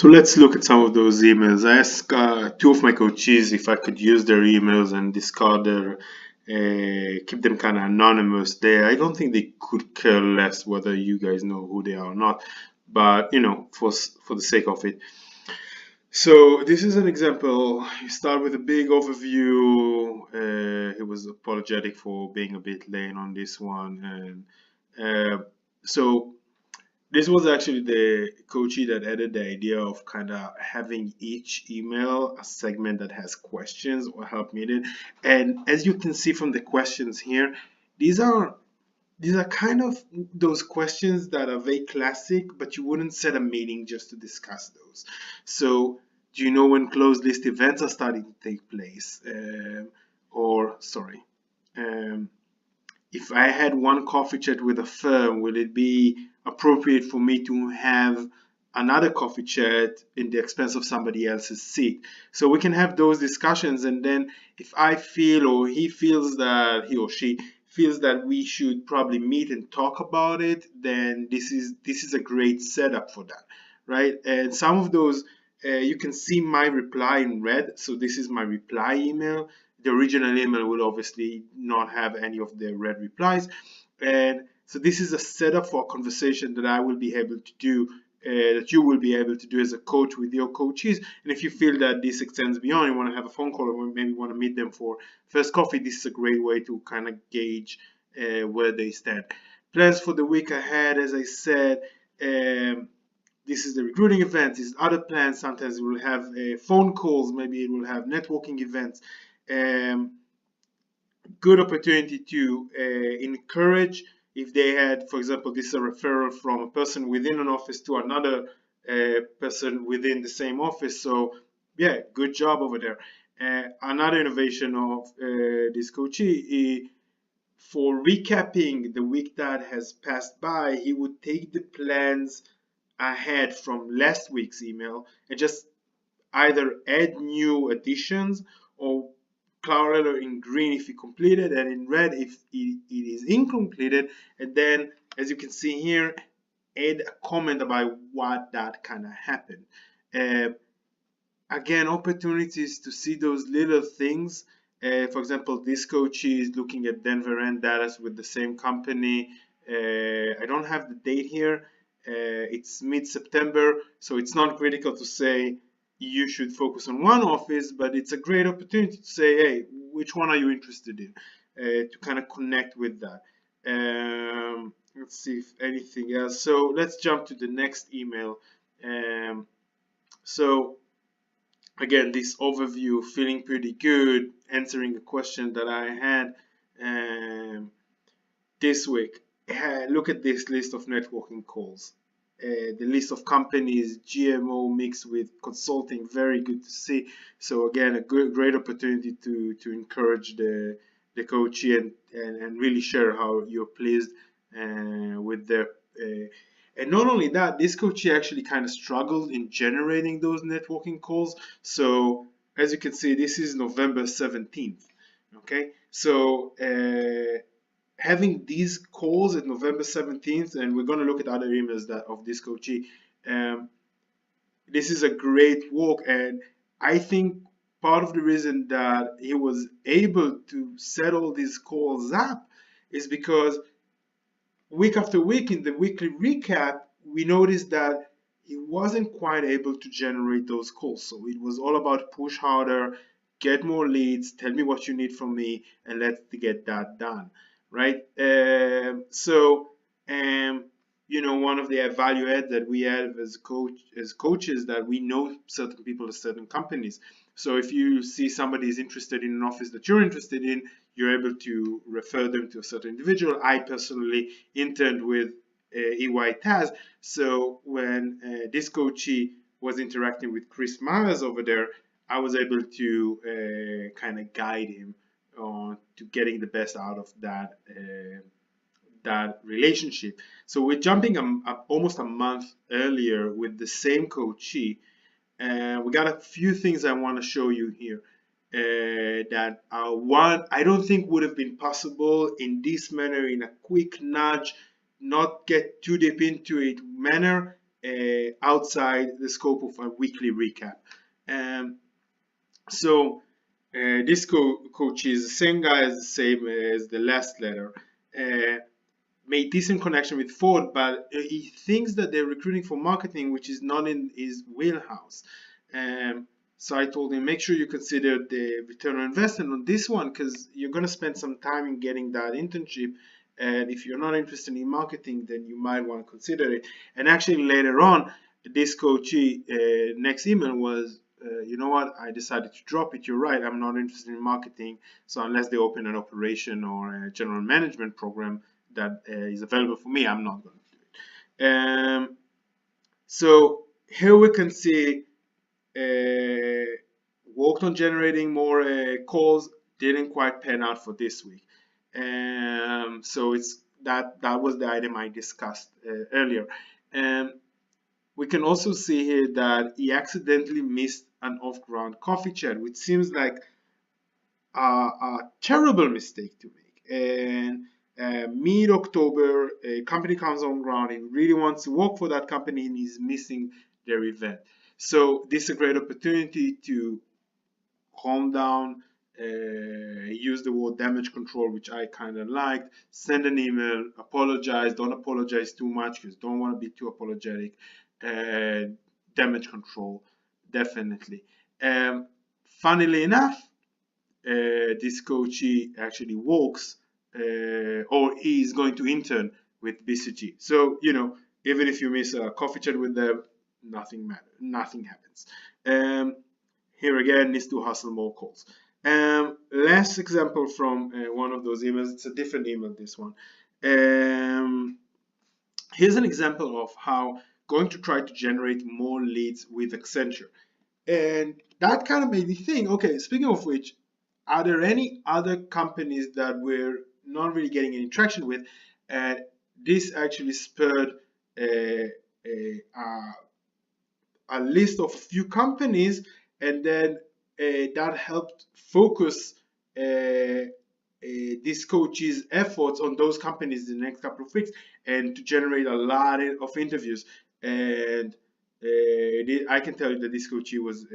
So let's look at some of those emails. I asked two of my coaches if I could use their emails and discard their, keep them kind of anonymous there. I don't think they could care less whether you guys know who they are or not, but for the sake of it. So this is an example. You start with a big overview. He was apologetic for being a bit late on this one, and so this was actually the coachee that added the idea of kind of having each email a segment that has questions or help needed. And as you can see from the questions here, these are these are kind of those questions that are very classic, but you wouldn't set a meeting just to discuss those. So, do you know when closed list events are starting to take place? Or, sorry, um, if I had one coffee chat with a firm, will it be appropriate for me to have another coffee chat in the expense of somebody else's seat? So we can have those discussions, and then if I feel or he feels that he or she feels that we should probably meet and talk about it, then this is a great setup for that, right? And some of those you can see my reply in red. So this is my reply email. The original email will obviously not have any of the red replies. And so this is a setup for a conversation that I will be able to do, that you will be able to do as a coach with your coaches. And if you feel that this extends beyond, you want to have a phone call or maybe want to meet them for first coffee, this is a great way to kind of gauge where they stand. Plans for the week ahead, as I said, this is the recruiting event. These other plans, sometimes it will have phone calls, maybe it will have networking events. Um, Good opportunity to encourage if they had, for example, this is a referral from a person within an office to another person within the same office. So yeah, good job over there. Another innovation of this coachee, for recapping the week that has passed by, he would take the plans ahead from last week's email and just either add new additions or color in green if you completed and in red if it is incompleted, and then as you can see here, add a comment about what that kind of happened. uh, Again, opportunities to see those little things. For example, this coach is looking at Denver and Dallas with the same company. I don't have the date here. It's mid-September, so it's not critical to say you should focus on one office, but it's a great opportunity to say, hey, which one are you interested in? To kind of connect with that. Let's see if anything else. So let's jump to the next email. So again, this overview, feeling pretty good, answering a question that I had this week. Look at this list of networking calls. The list of companies, GMO mixed with consulting, very good to see. So again, a great opportunity to encourage the coachee and really share how you're pleased with their and not only that, this coachee actually kind of struggled in generating those networking calls. So as you can see, this is November 17th. Okay, so having these calls at November 17th, and we're going to look at other emails that of this coachee. This is a great work, and I think part of the reason that he was able to set all these calls up is because week after week in the weekly recap, we noticed that he wasn't quite able to generate those calls. So it was all about push harder, get more leads, tell me what you need from me, and let's get that done, right? One of the value add that we have as coaches, that we know certain people at certain companies. So if you see somebody is interested in an office that you're interested in, you're able to refer them to a certain individual. I personally interned with EY Taz, so when this coachee was interacting with Chris Myers over there, I was able to kind of guide him to getting the best out of that relationship. So we're jumping almost a month earlier with the same coachee. We got a few things I want to show you here that one I don't think would have been possible in this manner, in a quick nudge, not get too deep into it manner. outside the scope of a weekly recap. So this coach is the same guy as the same as the last letter. Made decent connection with Ford, but he thinks that they're recruiting for marketing, which is not in his wheelhouse. So I told him, make sure you consider the return on investment on this one, because you're going to spend some time in getting that internship. And if you're not interested in marketing, then you might want to consider it. And actually, later on, this coachee next email was, you know what, I decided to drop it. You're right, I'm not interested in marketing. So unless they open an operation or a general management program that is available for me, I'm not going to do it. So here we can see worked on generating more calls, didn't quite pan out for this week. So it's that was the item I discussed earlier. We can also see here that he accidentally missed an off-ground coffee chat, which seems like a terrible mistake to make. And mid-October, a company comes on ground and really wants to work for that company and is missing their event. So this is a great opportunity to calm down, use the word damage control, which I kind of liked, send an email, apologize, don't apologize too much because don't want to be too apologetic, damage control, definitely. Funnily enough, this coachee actually works or is going to intern with BCG. So, you know, even if you miss a coffee chat with them, nothing matters, nothing happens. Here again, needs to hustle more calls. Last example from one of those emails, it's a different email, this one. Here's an example of how going to try to generate more leads with Accenture. And that kind of made me think, okay, speaking of which, are there any other companies that we're not really getting any traction with? And this actually spurred a list of a few companies, and then that helped focus this coach's efforts on those companies in the next couple of weeks and to generate a lot of interviews. And I can tell you that this coachee was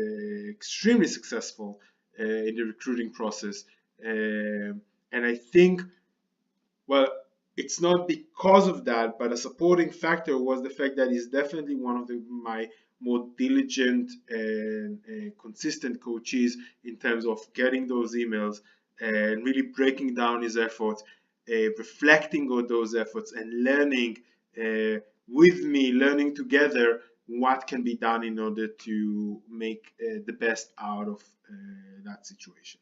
extremely successful in the recruiting process. And I think, well, it's not because of that, but a supporting factor was the fact that he's definitely one of my more diligent and consistent coaches in terms of getting those emails and really breaking down his efforts, reflecting on those efforts and learning with me, learning together what can be done in order to make the best out of that situation.